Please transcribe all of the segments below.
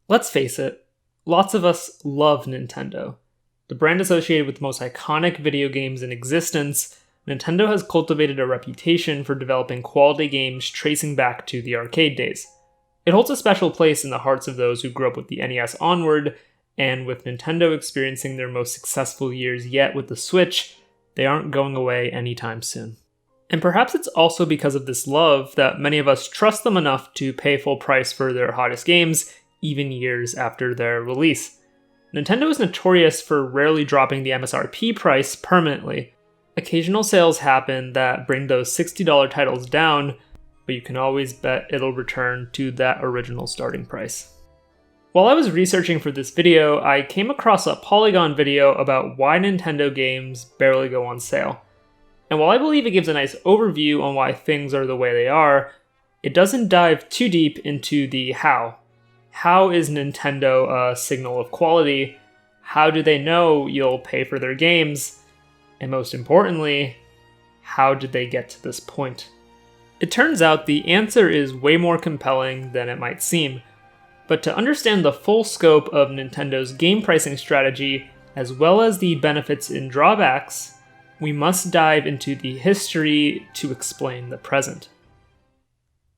Let's face it, lots of us love Nintendo. The brand associated with the most iconic video games in existence, Nintendo has cultivated a reputation for developing quality games tracing back to the arcade days. It holds a special place in the hearts of those who grew up with the NES onward, and with Nintendo experiencing their most successful years yet with the Switch, they aren't going away anytime soon. And perhaps it's also because of this love that many of us trust them enough to pay full price for their hottest games, even years after their release. Nintendo is notorious for rarely dropping the MSRP price permanently. Occasional sales happen that bring those $60 titles down, but you can always bet it'll return to that original starting price. While I was researching for this video, I came across a Polygon video about why Nintendo games barely go on sale. And while I believe it gives a nice overview on why things are the way they are, it doesn't dive too deep into the how. How is Nintendo a signal of quality? How do they know you'll pay for their games? And most importantly, how did they get to this point? It turns out the answer is way more compelling than it might seem. But to understand the full scope of Nintendo's game pricing strategy, as well as the benefits and drawbacks, we must dive into the history to explain the present.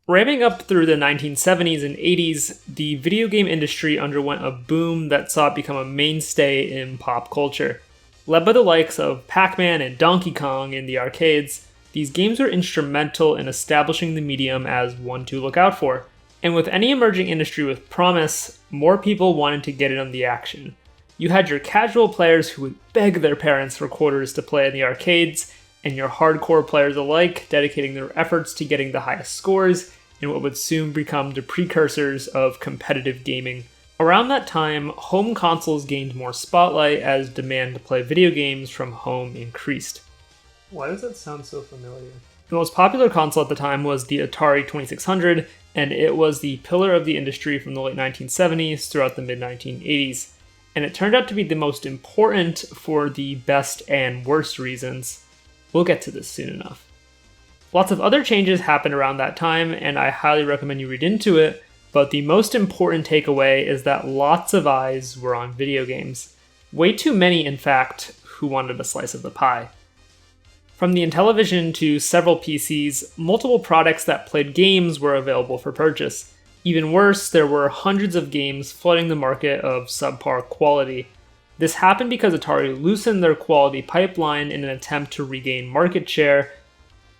Ramping up through the 1970s and 80s, the video game industry underwent a boom that saw it become a mainstay in pop culture. Led by the likes of Pac-Man and Donkey Kong in the arcades, these games were instrumental in establishing the medium as one to look out for. And with any emerging industry with promise, more people wanted to get in on the action. You had your casual players who would beg their parents for quarters to play in the arcades, and your hardcore players alike dedicating their efforts to getting the highest scores in what would soon become the precursors of competitive gaming. Around that time, home consoles gained more spotlight as demand to play video games from home increased. Why does that sound so familiar? The most popular console at the time was the Atari 2600, and it was the pillar of the industry from the late 1970s throughout the mid-1980s. And it turned out to be the most important for the best and worst reasons. We'll get to this soon enough. Lots of other changes happened around that time, and I highly recommend you read into it, but the most important takeaway is that lots of eyes were on video games. Way too many, in fact, who wanted a slice of the pie. From the Intellivision to several PCs, multiple products that played games were available for purchase. Even worse, there were hundreds of games flooding the market of subpar quality. This happened because Atari loosened their quality pipeline in an attempt to regain market share,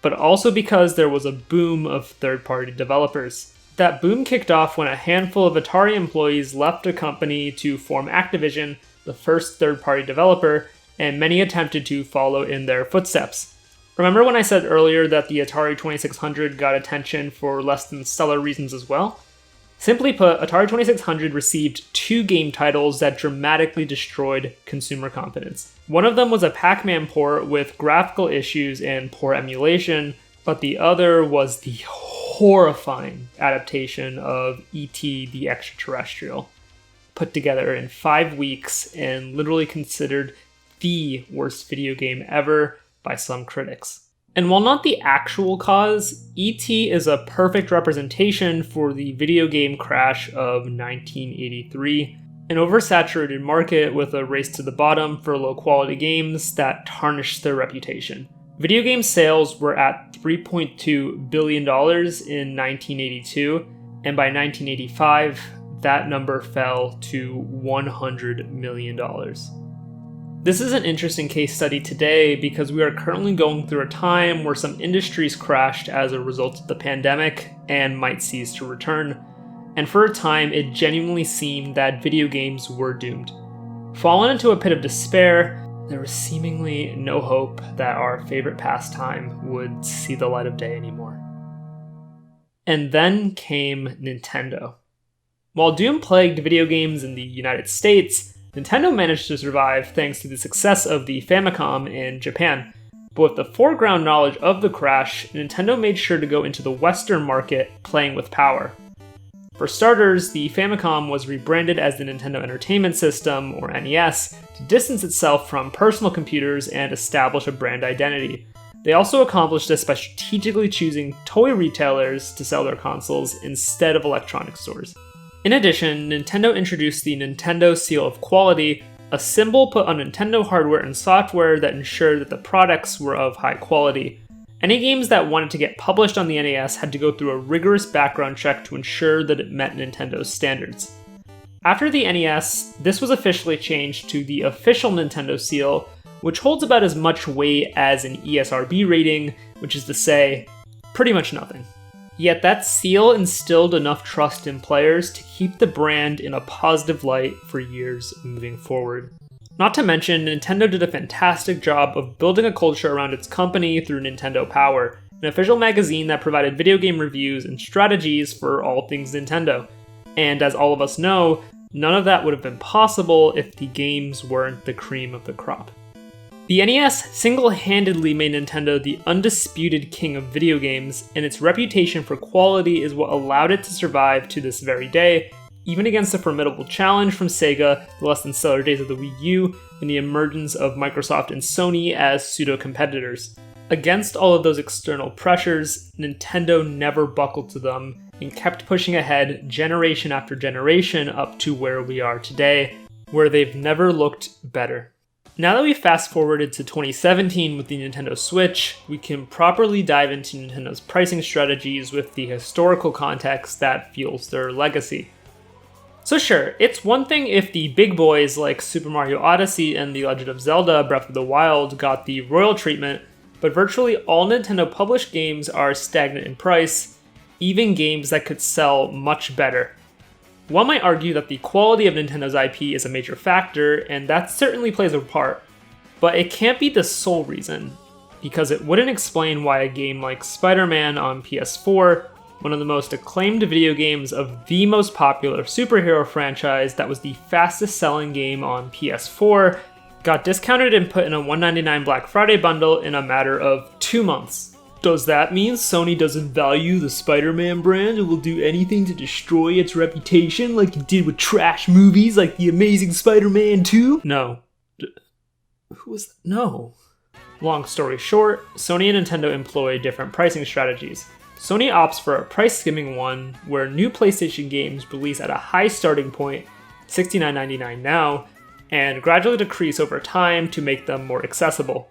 but also because there was a boom of third-party developers. That boom kicked off when a handful of Atari employees left the company to form Activision, the first third-party developer, and many attempted to follow in their footsteps. Remember when I said earlier that the Atari 2600 got attention for less than stellar reasons as well? Simply put, Atari 2600 received 2 game titles that dramatically destroyed consumer confidence. One of them was a Pac-Man port with graphical issues and poor emulation, but the other was the horrifying adaptation of E.T. the Extraterrestrial, put together in 5 weeks and literally considered the worst video game ever by some critics. And while not the actual cause, E.T. is a perfect representation for the video game crash of 1983, an oversaturated market with a race to the bottom for low-quality games that tarnished their reputation. Video game sales were at $3.2 billion in 1982, and by 1985, that number fell to $100 million. This is an interesting case study today because we are currently going through a time where some industries crashed as a result of the pandemic and might cease to return. And for a time, it genuinely seemed that video games were doomed. Fallen into a pit of despair, there was seemingly no hope that our favorite pastime would see the light of day anymore. And then came Nintendo. While doom plagued video games in the United States, Nintendo managed to survive thanks to the success of the Famicom in Japan. But with the foreground knowledge of the crash, Nintendo made sure to go into the Western market playing with power. For starters, the Famicom was rebranded as the Nintendo Entertainment System, or NES, to distance itself from personal computers and establish a brand identity. They also accomplished this by strategically choosing toy retailers to sell their consoles instead of electronic stores. In addition, Nintendo introduced the Nintendo Seal of Quality, a symbol put on Nintendo hardware and software that ensured that the products were of high quality. Any games that wanted to get published on the NES had to go through a rigorous background check to ensure that it met Nintendo's standards. After the NES, this was officially changed to the official Nintendo Seal, which holds about as much weight as an ESRB rating, which is to say, pretty much nothing. Yet that seal instilled enough trust in players to keep the brand in a positive light for years moving forward. Not to mention, Nintendo did a fantastic job of building a culture around its company through Nintendo Power, an official magazine that provided video game reviews and strategies for all things Nintendo. And as all of us know, none of that would have been possible if the games weren't the cream of the crop. The NES single-handedly made Nintendo the undisputed king of video games, and its reputation for quality is what allowed it to survive to this very day, even against a formidable challenge from Sega, the less than stellar days of the Wii U, and the emergence of Microsoft and Sony as pseudo-competitors. Against all of those external pressures, Nintendo never buckled to them and kept pushing ahead generation after generation up to where we are today, where they've never looked better. Now that we fast forwarded to 2017 with the Nintendo Switch, we can properly dive into Nintendo's pricing strategies with the historical context that fuels their legacy. So sure, it's one thing if the big boys like Super Mario Odyssey and The Legend of Zelda Breath of the Wild got the royal treatment, but virtually all Nintendo published games are stagnant in price, even games that could sell much better. One might argue that the quality of Nintendo's IP is a major factor, and that certainly plays a part, but it can't be the sole reason, because it wouldn't explain why a game like Spider-Man on PS4, one of the most acclaimed video games of the most popular superhero franchise that was the fastest selling game on PS4, got discounted and put in a $199 Black Friday bundle in a matter of 2 months. Does that mean Sony doesn't value the Spider-Man brand and will do anything to destroy its reputation like it did with trash movies like The Amazing Spider-Man 2? No. Who was that? No. Long story short, Sony and Nintendo employ different pricing strategies. Sony opts for a price skimming one where new PlayStation games release at a high starting point, $69.99 now, and gradually decrease over time to make them more accessible.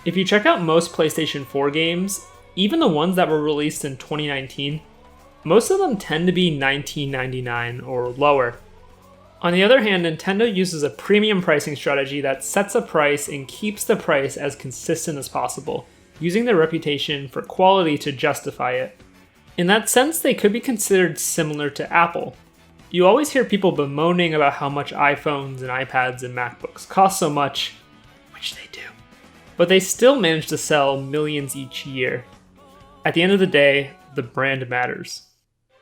If you check out most PlayStation 4 games, even the ones that were released in 2019, most of them tend to be $19.99 or lower. On the other hand, Nintendo uses a premium pricing strategy that sets a price and keeps the price as consistent as possible, using their reputation for quality to justify it. In that sense, they could be considered similar to Apple. You always hear people bemoaning about how much iPhones and iPads and MacBooks cost so much, which they do. But they still manage to sell millions each year. At the end of the day, the brand matters.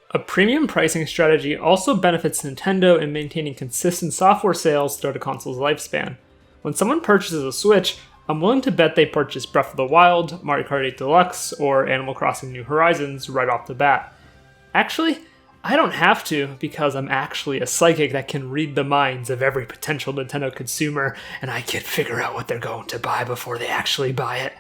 A premium pricing strategy also benefits Nintendo in maintaining consistent software sales throughout a console's lifespan. When someone purchases a Switch, I'm willing to bet they purchase Breath of the Wild, Mario Kart 8 Deluxe, or Animal Crossing New Horizons right off the bat. Actually, I don't have to, because I'm actually a psychic that can read the minds of every potential Nintendo consumer, and I can figure out what they're going to buy before they actually buy it.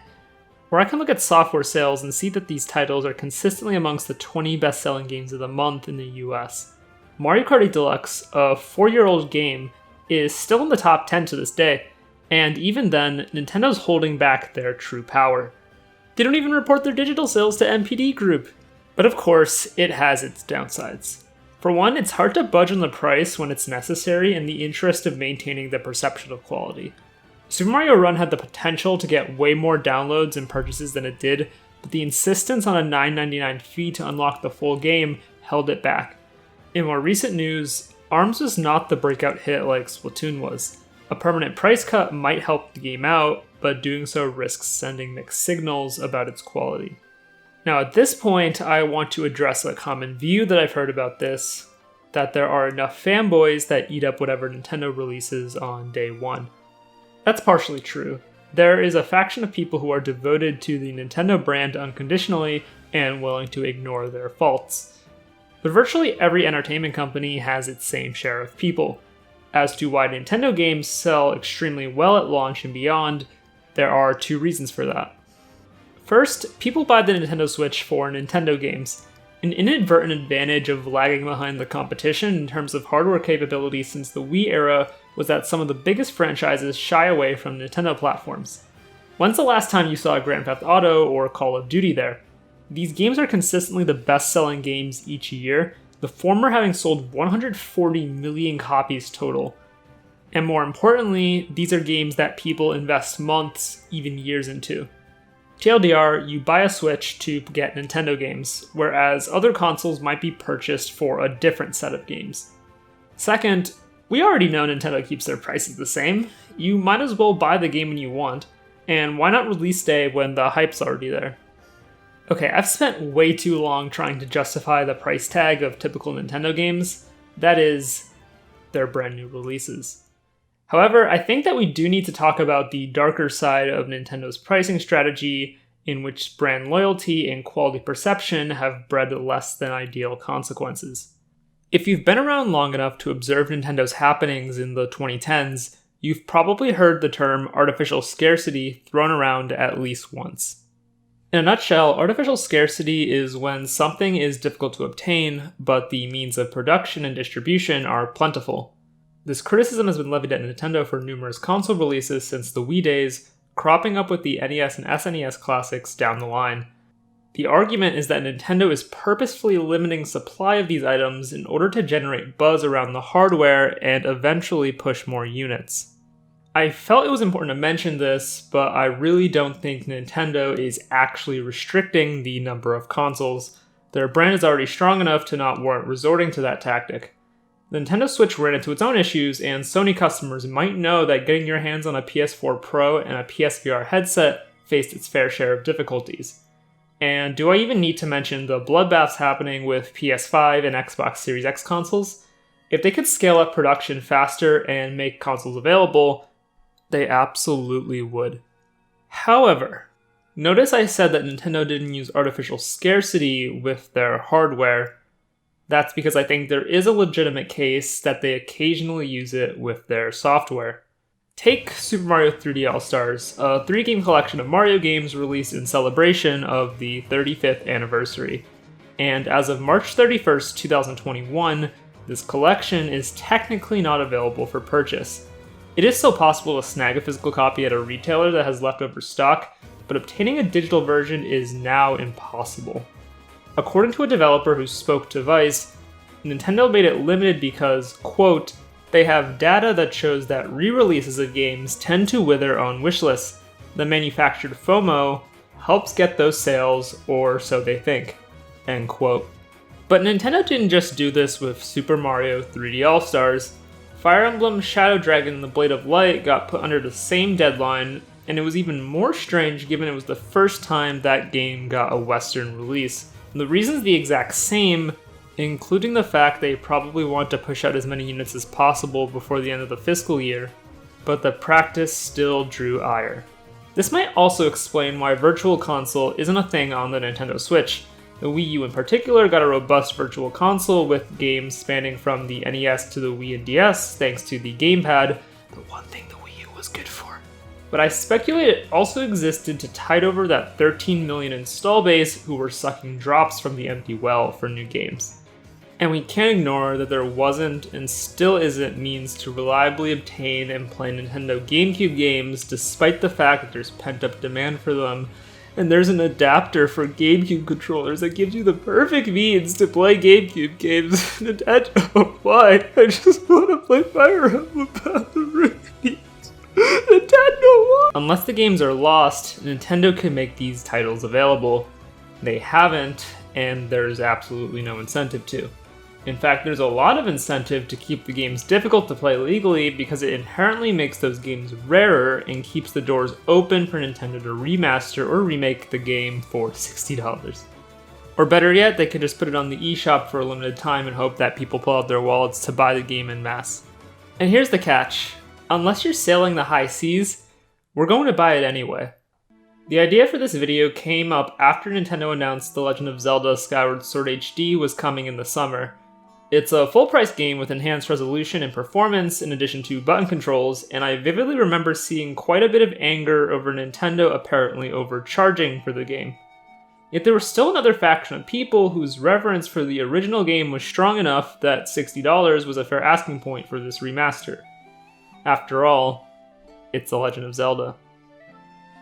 Or I can look at software sales and see that these titles are consistently amongst the 20 best-selling games of the month in the US. Mario Kart 8 Deluxe, a 4-year-old game, is still in the top 10 to this day, and even then, Nintendo's holding back their true power. They don't even report their digital sales to NPD Group. But of course, it has its downsides. For one, it's hard to budge on the price when it's necessary in the interest of maintaining the perception of quality. Super Mario Run had the potential to get way more downloads and purchases than it did, but the insistence on a $9.99 fee to unlock the full game held it back. In more recent news, ARMS was not the breakout hit like Splatoon was. A permanent price cut might help the game out, but doing so risks sending mixed signals about its quality. Now at this point, I want to address a common view that I've heard about this, that there are enough fanboys that eat up whatever Nintendo releases on day one. That's partially true. There is a faction of people who are devoted to the Nintendo brand unconditionally and willing to ignore their faults. But virtually every entertainment company has its same share of people. As to why Nintendo games sell extremely well at launch and beyond, there are two reasons for that. First, people buy the Nintendo Switch for Nintendo games. An inadvertent advantage of lagging behind the competition in terms of hardware capability since the Wii era was that some of the biggest franchises shy away from Nintendo platforms. When's the last time you saw Grand Theft Auto or Call of Duty there? These games are consistently the best-selling games each year, the former having sold 140 million copies total. And more importantly, these are games that people invest months, even years into. TLDR, you buy a Switch to get Nintendo games, whereas other consoles might be purchased for a different set of games. Second, we already know Nintendo keeps their prices the same. You might as well buy the game when you want, and why not release day when the hype's already there? Okay, I've spent way too long trying to justify the price tag of typical Nintendo games. That is, their brand new releases. However, I think that we do need to talk about the darker side of Nintendo's pricing strategy, in which brand loyalty and quality perception have bred less than ideal consequences. If you've been around long enough to observe Nintendo's happenings in the 2010s, you've probably heard the term artificial scarcity thrown around at least once. In a nutshell, artificial scarcity is when something is difficult to obtain, but the means of production and distribution are plentiful. This criticism has been levied at Nintendo for numerous console releases since the Wii days, cropping up with the NES and SNES classics down the line. The argument is that Nintendo is purposefully limiting supply of these items in order to generate buzz around the hardware and eventually push more units. I felt it was important to mention this, but I really don't think Nintendo is actually restricting the number of consoles. Their brand is already strong enough to not warrant resorting to that tactic. The Nintendo Switch ran into its own issues, and Sony customers might know that getting your hands on a PS4 Pro and a PSVR headset faced its fair share of difficulties. And do I even need to mention the bloodbaths happening with PS5 and Xbox Series X consoles? If they could scale up production faster and make consoles available, they absolutely would. However, notice I said that Nintendo didn't use artificial scarcity with their hardware. That's because I think there is a legitimate case that they occasionally use it with their software. Take Super Mario 3D All-Stars, a 3-game collection of Mario games released in celebration of the 35th anniversary. And as of March 31st, 2021, this collection is technically not available for purchase. It is still possible to snag a physical copy at a retailer that has leftover stock, but obtaining a digital version is now impossible. According to a developer who spoke to Vice, Nintendo made it limited because, quote, they have data that shows that re-releases of games tend to wither on wishlists. The manufactured FOMO helps get those sales, or so they think, end quote. But Nintendo didn't just do this with Super Mario 3D All-Stars. Fire Emblem Shadow Dragon and the Blade of Light got put under the same deadline, and it was even more strange given it was the first time that game got a Western release. The reason's the exact same, including the fact they probably want to push out as many units as possible before the end of the fiscal year, but the practice still drew ire. This might also explain why Virtual Console isn't a thing on the Nintendo Switch. The Wii U in particular got a robust Virtual Console with games spanning from the NES to the Wii and DS thanks to the gamepad, the one thing the Wii U was good for. But I speculate it also existed to tide over that 13 million install base who were sucking drops from the empty well for new games. And we can't ignore that there wasn't and still isn't means to reliably obtain and play Nintendo GameCube games despite the fact that there's pent-up demand for them, and there's an adapter for GameCube controllers that gives you the perfect means to play GameCube games. Nintendo, why? I just want to play Fire Emblem Path of Radiance. Nintendo! Unless the games are lost, Nintendo can make these titles available. They haven't, and there's absolutely no incentive to. In fact, there's a lot of incentive to keep the games difficult to play legally because it inherently makes those games rarer and keeps the doors open for Nintendo to remaster or remake the game for $60. Or better yet, they could just put it on the eShop for a limited time and hope that people pull out their wallets to buy the game en masse. And here's the catch. Unless you're sailing the high seas, we're going to buy it anyway. The idea for this video came up after Nintendo announced The Legend of Zelda Skyward Sword HD was coming in the summer. It's a full-price game with enhanced resolution and performance in addition to button controls, and I vividly remember seeing quite a bit of anger over Nintendo apparently overcharging for the game. Yet there was still another faction of people whose reverence for the original game was strong enough that $60 was a fair asking point for this remaster. After all, it's The Legend of Zelda.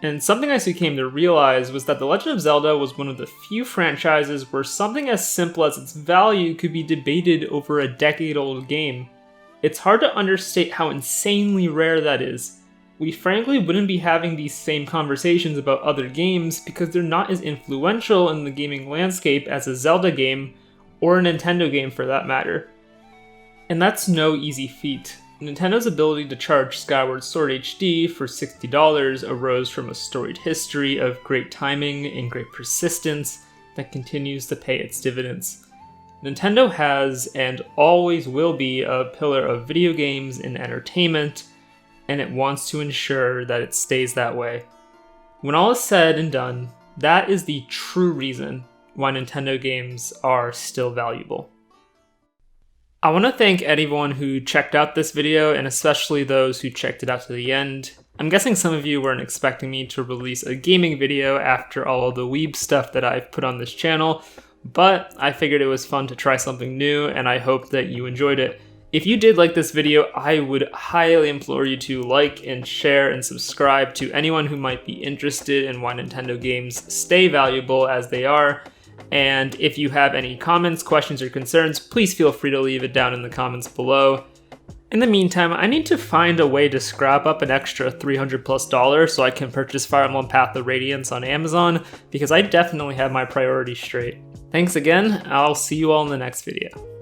And something I soon came to realize was that The Legend of Zelda was one of the few franchises where something as simple as its value could be debated over a decade-old game. It's hard to understate how insanely rare that is. We frankly wouldn't be having these same conversations about other games because they're not as influential in the gaming landscape as a Zelda game, or a Nintendo game for that matter. And that's no easy feat. Nintendo's ability to charge Skyward Sword HD for $60 arose from a storied history of great timing and great persistence that continues to pay its dividends. Nintendo has and always will be a pillar of video games and entertainment, and it wants to ensure that it stays that way. When all is said and done, that is the true reason why Nintendo games are still valuable. I want to thank anyone who checked out this video, and especially those who checked it out to the end. I'm guessing some of you weren't expecting me to release a gaming video after all of the weeb stuff that I've put on this channel, but I figured it was fun to try something new, and I hope that you enjoyed it. If you did like this video, I would highly implore you to like and share and subscribe to anyone who might be interested in why Nintendo games stay valuable as they are. And if you have any comments, questions, or concerns, please feel free to leave it down in the comments below. In the meantime, I need to find a way to scrap up an extra $300+ so I can purchase Fire Emblem Path of Radiance on Amazon, because I definitely have my priorities straight. Thanks again, I'll see you all in the next video.